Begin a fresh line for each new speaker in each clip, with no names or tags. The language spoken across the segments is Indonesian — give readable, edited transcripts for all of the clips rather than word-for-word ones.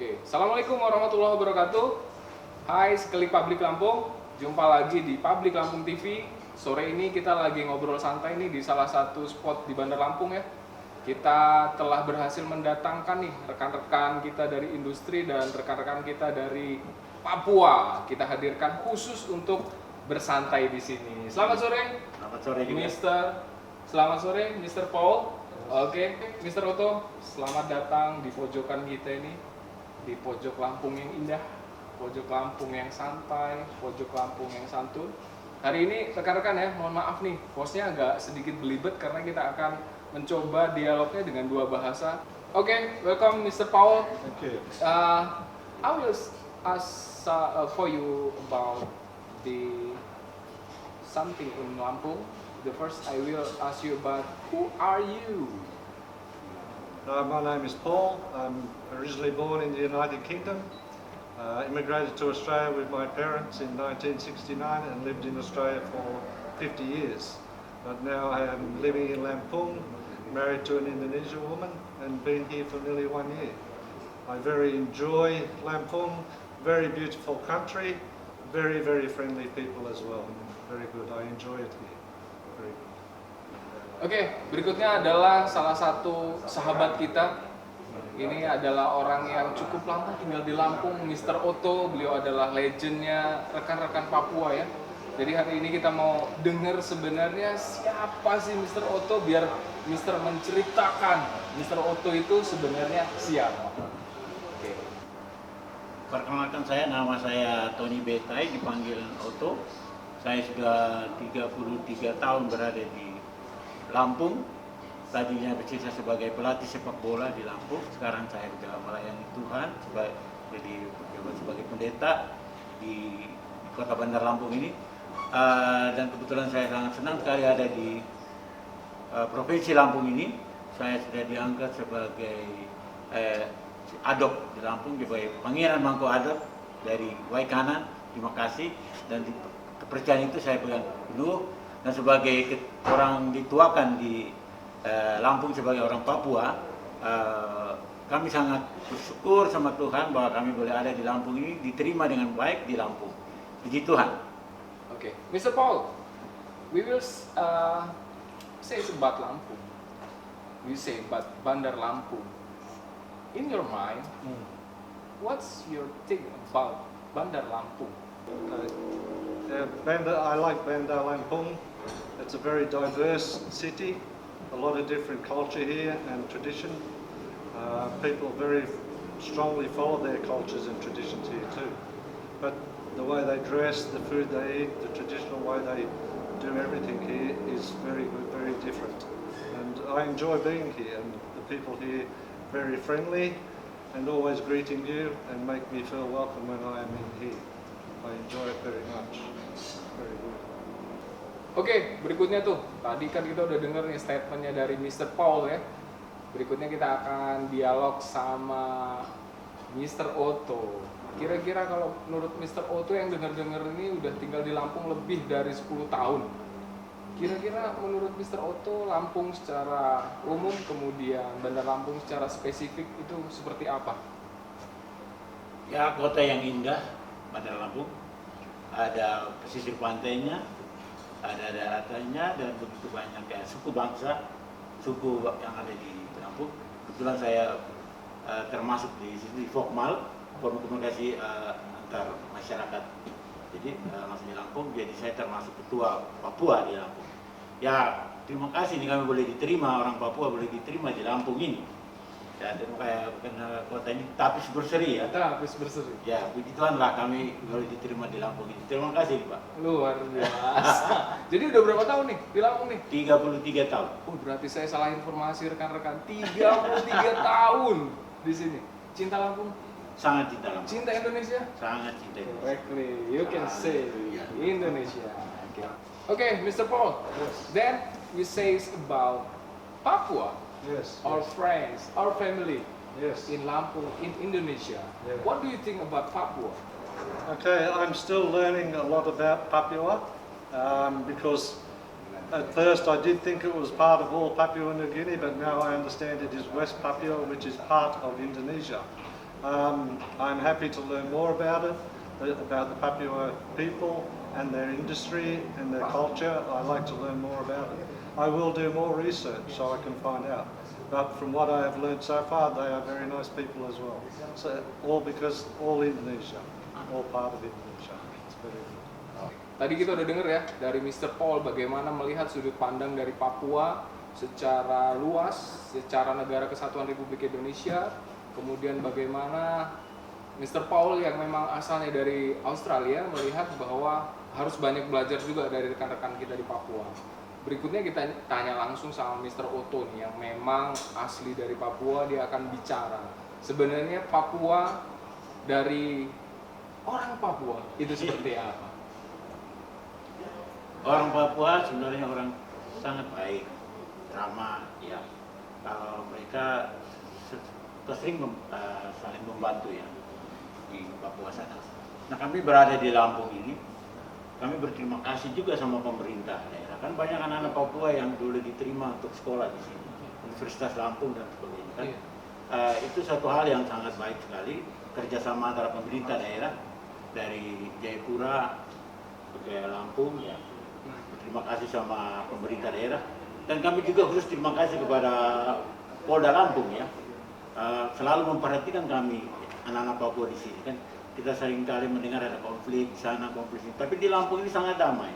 Oke, Assalamualaikum warahmatullahi wabarakatuh. Hai sekali Publik Lampung, jumpa lagi di Publik Lampung TV. Sore ini kita lagi ngobrol santai nih di salah satu spot di Bandar Lampung ya. Kita telah berhasil mendatangkan nih rekan-rekan kita dari industri dan rekan-rekan kita dari Papua. Kita hadirkan khusus untuk bersantai di sini. Selamat sore,
Selamat sore juga.
Selamat sore, Mr. Paul. Oke, Mr. Otto, selamat datang di pojokan kita ini, di pojok Lampung yang indah, pojok Lampung yang santai, pojok Lampung yang santun. Hari ini rekan-rekan ya, mohon maaf nih, hostnya agak sedikit belibet karena kita akan mencoba dialognya dengan dua bahasa. Oke, welcome Mr. Paul.
Thank you.
I will ask for you about the something in Lampung. The first I will ask you about who are you?
My name is Paul. I'm originally born in the United Kingdom. Immigrated to Australia with my parents in 1969 and lived in Australia for 50 years. But now I am living in Lampung, married to an Indonesian woman and been here for nearly 1 year. I very enjoy Lampung, very beautiful country, very, very friendly people as well. Very good, I enjoy it here. Very good.
Oke, berikutnya adalah salah satu sahabat kita. Ini adalah orang yang cukup lama tinggal di Lampung, Mr. Otto. Beliau adalah legendnya rekan-rekan Papua ya. Jadi hari ini kita mau dengar sebenarnya siapa sih Mr. Otto, biar Mr. menceritakan Mr. Otto itu sebenarnya siapa. Oke.
Perkenalkan saya, nama saya Tony Betai, dipanggil Otto. Saya sudah 33 tahun berada di Lampung. Tadinya bekerja sebagai pelatih sepak bola di Lampung. Sekarang saya sudah melayani Tuhan sebagai pendeta di kota Bandar Lampung ini. Dan kebetulan saya sangat senang sekali ada di provinsi Lampung ini. Saya sudah diangkat sebagai adop di Lampung, sebagai Pangeran Mangko Adop dari Waikanan. Terima kasih, dan kepercayaan itu saya pegang penuh. Dan sebagai orang dituakan di Lampung sebagai orang Papua, kami sangat bersyukur sama Tuhan bahwa kami boleh ada di Lampung ini, diterima dengan baik di Lampung. Puji Tuhan.
Okay, Mr. Paul, we will say about Lampung. We say about Bandar Lampung. In your mind, what's your think about Bandar Lampung?
I like Bandar Lampung. It's a very diverse city, a lot of different culture here and tradition. People very strongly follow their cultures and traditions here too. But the way they dress, the food they eat, the traditional way they do everything here is very good, very different. And I enjoy being here, and the people here very friendly and always greeting you and make me feel welcome when I am in here. I enjoy it very much. Very good.
Oke, berikutnya tuh, tadi kan kita udah denger nih statementnya dari Mr. Paul ya. Berikutnya kita akan dialog sama Mr. Otto. Kira-kira kalau menurut Mr. Otto yang denger-denger ini udah tinggal di Lampung lebih dari 10 tahun. Kira-kira menurut Mr. Otto, Lampung secara umum, kemudian Bandar Lampung secara spesifik itu seperti apa?
Ya, kota yang indah, Bandar Lampung. Ada pesisir pantainya, ada daratannya, dan begitu banyak ya, suku bangsa, suku yang ada di Lampung. Kebetulan saya termasuk di sini formal, komunikasi antar masyarakat. Jadi masih di Lampung, jadi saya termasuk ketua Papua di Lampung. Ya, terima kasih nih kami boleh diterima, orang Papua boleh diterima di Lampung ini. Ya, dan karena kota ini tapis berseri ya.
Tapis berseri.
Ya, puji Tuhan lah kami boleh diterima di Lampung ini. Terima kasih Pak.
Luar biasa. Jadi udah berapa tahun nih di Lampung nih?
33 tahun.
Oh, berarti saya salah informasi rekan-rekan. 33 tahun di sini. Cinta Lampung?
Sangat cinta Lampung.
Cinta Indonesia?
Sangat cinta Indonesia.
Correctly, you can say
Ya.
Indonesia. Okay, Mr. Paul. Then we say about Papua,
Yes.
our friends, our family
Yes.
in Lampung, in Indonesia.
Yeah.
What do you think about Papua?
Okay, I'm still learning a lot about Papua because at first I did think it was part of all Papua New Guinea, but now I understand it is West Papua, which is part of Indonesia. I'm happy to learn more about it, about the Papua people and their industry and their culture. I like to learn more about it. I will do more research so I can find out. But from what I have learned so far, they are very nice people as well. So all because all Indonesia, all part of Indonesia. It's very good.
Tadi kita udah denger ya dari Mr. Paul bagaimana melihat sudut pandang dari Papua secara luas, secara negara kesatuan Republik Indonesia. Kemudian bagaimana Mr. Paul yang memang asalnya dari Australia melihat bahwa harus banyak belajar juga dari rekan-rekan kita di Papua. Berikutnya kita tanya langsung sama Mr. Otto nih, yang memang asli dari Papua. Dia akan bicara sebenarnya Papua dari orang Papua itu seperti apa.
Orang Papua sebenarnya orang sangat baik, ramah ya. Kalau mereka sering saling membantu ya di Papua sana. Nah, kami berada di Lampung ini, kami berterima kasih juga sama pemerintah daerah. Kan banyak anak-anak Papua yang dulu diterima untuk sekolah di sini, Universitas Lampung dan sebagainya kan. Itu satu hal yang sangat baik sekali, kerjasama antara pemerintah daerah dari Jayapura ke Lampung ya. Terima kasih sama pemerintah daerah, dan kami juga harus terima kasih kepada Polda Lampung ya. Selalu memperhatikan kami anak-anak Papua di sini kan. Kita sering kali mendengar ada konflik di sana, konflik sini, tapi di Lampung ini sangat damai.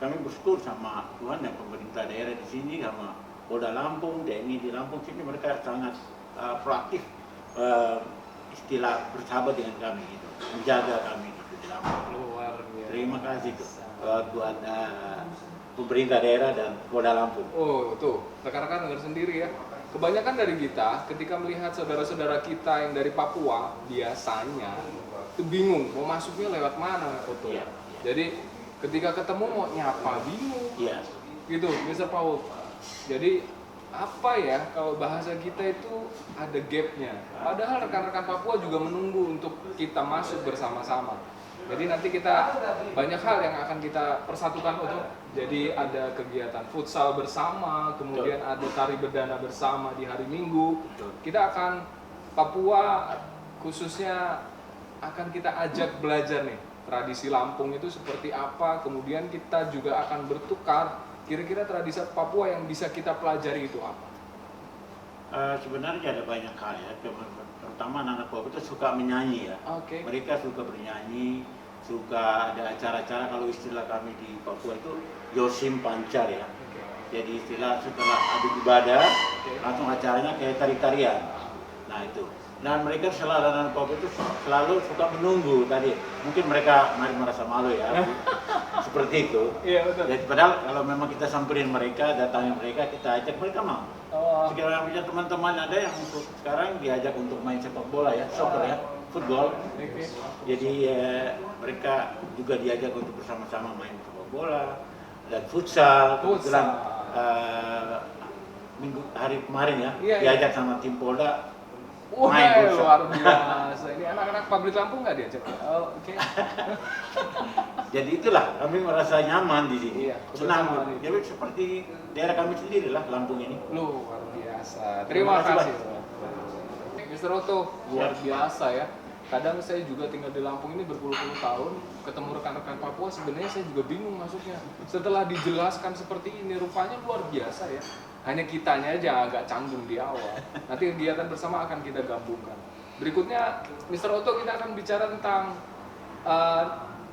Kami bersyukur sama Tuhan dan pemerintah daerah di sini, sama Polda Lampung, TNI di Lampung sini, mereka sangat proaktif, istilah bersahabat dengan kami gitu, menjaga kami gitu di Lampung.
Luar biasa.
Terima kasih tuh buat pemerintah daerah dan Polda Lampung.
Oh tuh, rekan-rekan dengar sendiri ya. Kebanyakan dari kita ketika melihat saudara-saudara kita yang dari Papua biasanya itu bingung mau masuknya lewat mana Otto.
Iya.
Jadi ketika ketemu mau nyapa bingung.
Iya.
Gitu, Mr. Paul. Jadi apa ya kalau bahasa kita itu ada gapnya. Padahal rekan-rekan Papua juga menunggu untuk kita masuk bersama-sama. Jadi nanti kita banyak hal yang akan kita persatukan untuk jadi ada kegiatan futsal bersama, kemudian ada tari berdana bersama di hari Minggu. Kita akan Papua khususnya akan kita ajak belajar nih tradisi Lampung itu seperti apa, kemudian kita juga akan bertukar kira-kira tradisi Papua yang bisa kita pelajari itu apa.
Sebenarnya ada banyak hal ya, terutama anak-anak Papua itu suka menyanyi ya.
Oke.
Mereka suka bernyanyi, suka ada acara-acara, kalau istilah kami di Papua itu Yosim Pancar ya. Jadi istilah setelah adu ibadah, langsung acaranya kayak tari-tarian. Nah itu. Dan mereka selalu anak Papua itu selalu suka menunggu tadi. Mungkin mereka merasa malu ya. Seperti itu.
Iya betul.
Jadi padahal kalau memang kita samperin mereka, datangin mereka, kita ajak mereka mau. Sekarang punya teman-teman ada yang sekarang diajak untuk main sepak bola ya, soccer ya, football. Jadi mereka juga diajak untuk bersama-sama main sepak bola dan futsal. Kebetulan hari kemarin ya, diajak sama tim Polda.
Wah,
main futsal.
luar biasa. Ini anak-anak pabrik Lampung nggak diajak? Oh, oke.
Jadi itulah kami merasa nyaman di sini.
Iya,
Senang. Jadi seperti daerah kami sendiri lah Lampung ini.
Luar biasa. Terima kasih. Mr. Otto, luar biasa ya. Kadang saya juga tinggal di Lampung ini berpuluh-puluh tahun, ketemu rekan-rekan Papua, sebenarnya saya juga bingung masuknya. Setelah dijelaskan seperti ini, rupanya luar biasa ya. Hanya kitanya aja agak canggung di awal. Nanti kegiatan bersama akan kita gabungkan. Berikutnya, Mr. Otto, kita akan bicara tentang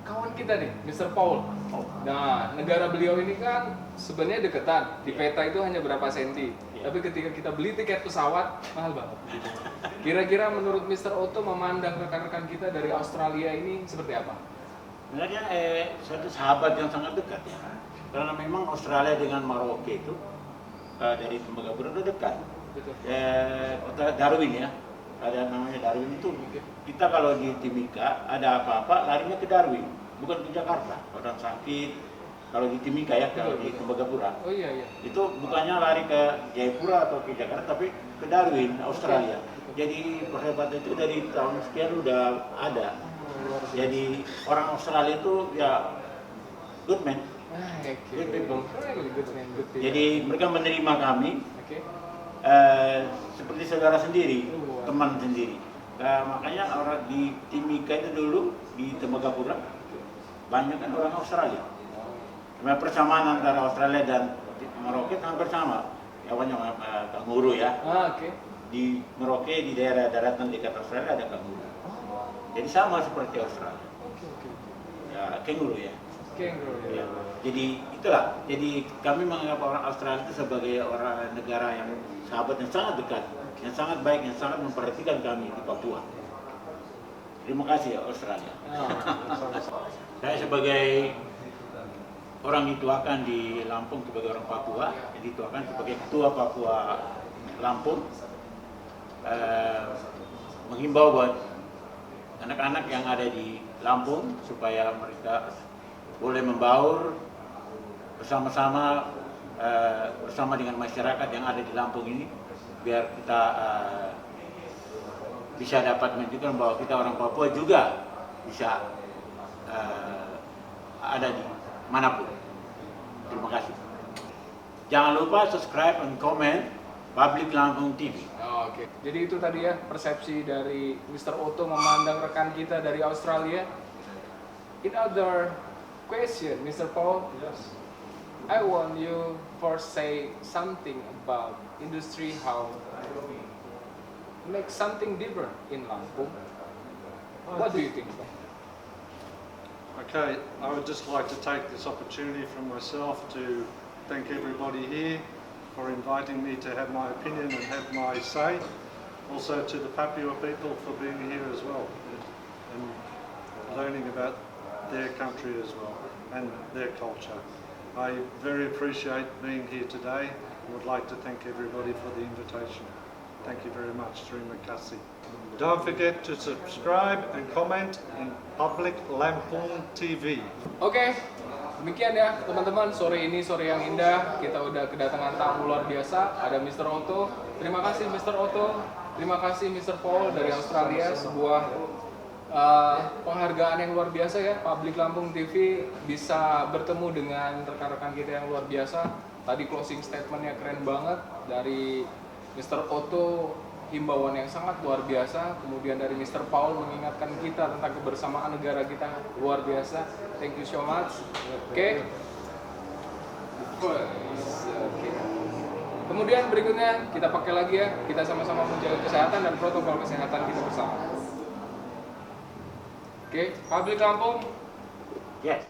kawan kita nih, Mr. Paul. Nah, negara beliau ini kan sebenarnya deketan. Di peta itu hanya berapa senti. Tapi ketika kita beli tiket pesawat, mahal banget. Kira-kira menurut Mr. Otto memandang rekan-rekan kita dari Australia ini seperti apa?
Sebenarnya suatu sahabat yang sangat dekat ya. Karena memang Australia dengan Maroke itu dari Tembagapura itu dekat.
Betul.
Kota Darwin ya. Ada namanya Darwin itu. Kita kalau di Timika ada apa-apa larinya ke Darwin, bukan ke Jakarta. Orang sakit, kalau di Timika ya, kalau di Tembagapura.
Oh iya.
Itu bukannya lari ke Jayapura atau ke Jakarta, tapi ke Darwin, Australia. Jadi perhebatan itu dari tahun sekian udah ada. Jadi orang Australia itu ya good man. Good people. Jadi mereka menerima kami seperti saudara sendiri, teman sendiri. Makanya orang di Timika itu dulu di Tembagapura banyak kan orang Australia. Cuma persamaan antara Australia dan Merauke hampir sama. Hewannya kanguru ya.
Oke.
Di Merauke di daerah daratan dekat Australia ada kanguru. Jadi sama seperti Australia.
Oke.
Ya, kanguru ya.
Kangaroo
Ya.
ya.
Jadi itulah. Jadi kami menganggap orang Australia itu sebagai orang negara yang sahabat yang sangat dekat, yang sangat baik, yang sangat memperhatikan kami di Papua. Terima kasih ya Australia. Saya sebagai orang dituakan di Lampung sebagai orang Papua, dituakan sebagai ketua Papua Lampung, menghimbau buat anak-anak yang ada di Lampung supaya mereka boleh membaur bersama-sama bersama dengan masyarakat yang ada di Lampung ini, biar kita bisa dapat menunjukkan bahwa kita orang Papua juga bisa ada di manapun. Terima kasih. Jangan lupa subscribe dan komen Public Lampung TV.
Oke. Jadi itu tadi ya persepsi dari Mr. Otto memandang rekan kita dari Australia. In other question, Mr. Paul,
Yes.
I want you first say something about industry, how make something different in Lampung. What do you think?
Okay, I would just like to take this opportunity from myself to thank everybody here for inviting me to have my opinion and have my say. Also to the Papua people for being here as well and learning about their country as well and their culture. I very appreciate being here today and would like to thank everybody for the invitation. Thank you very much. Terima kasih. Don't forget to subscribe and comment in Public Lampung TV.
Oke, demikian ya teman-teman, sore ini sore yang indah. Kita udah kedatangan tamu luar biasa, ada Mr. Otto. Terima kasih Mr. Otto, terima kasih Mr. Paul dari Australia. Sebuah penghargaan yang luar biasa ya. Public Lampung TV bisa bertemu dengan rekan-rekan kita yang luar biasa. Tadi closing statementnya keren banget dari Mr. Otto, himbauan yang sangat luar biasa. Kemudian dari Mr. Paul mengingatkan kita tentang kebersamaan negara kita, luar biasa. Thank you so much. Oke. Kemudian berikutnya kita pakai lagi ya, kita sama-sama menjaga kesehatan dan protokol kesehatan kita bersama. Oke, Public Lampung.
Yes.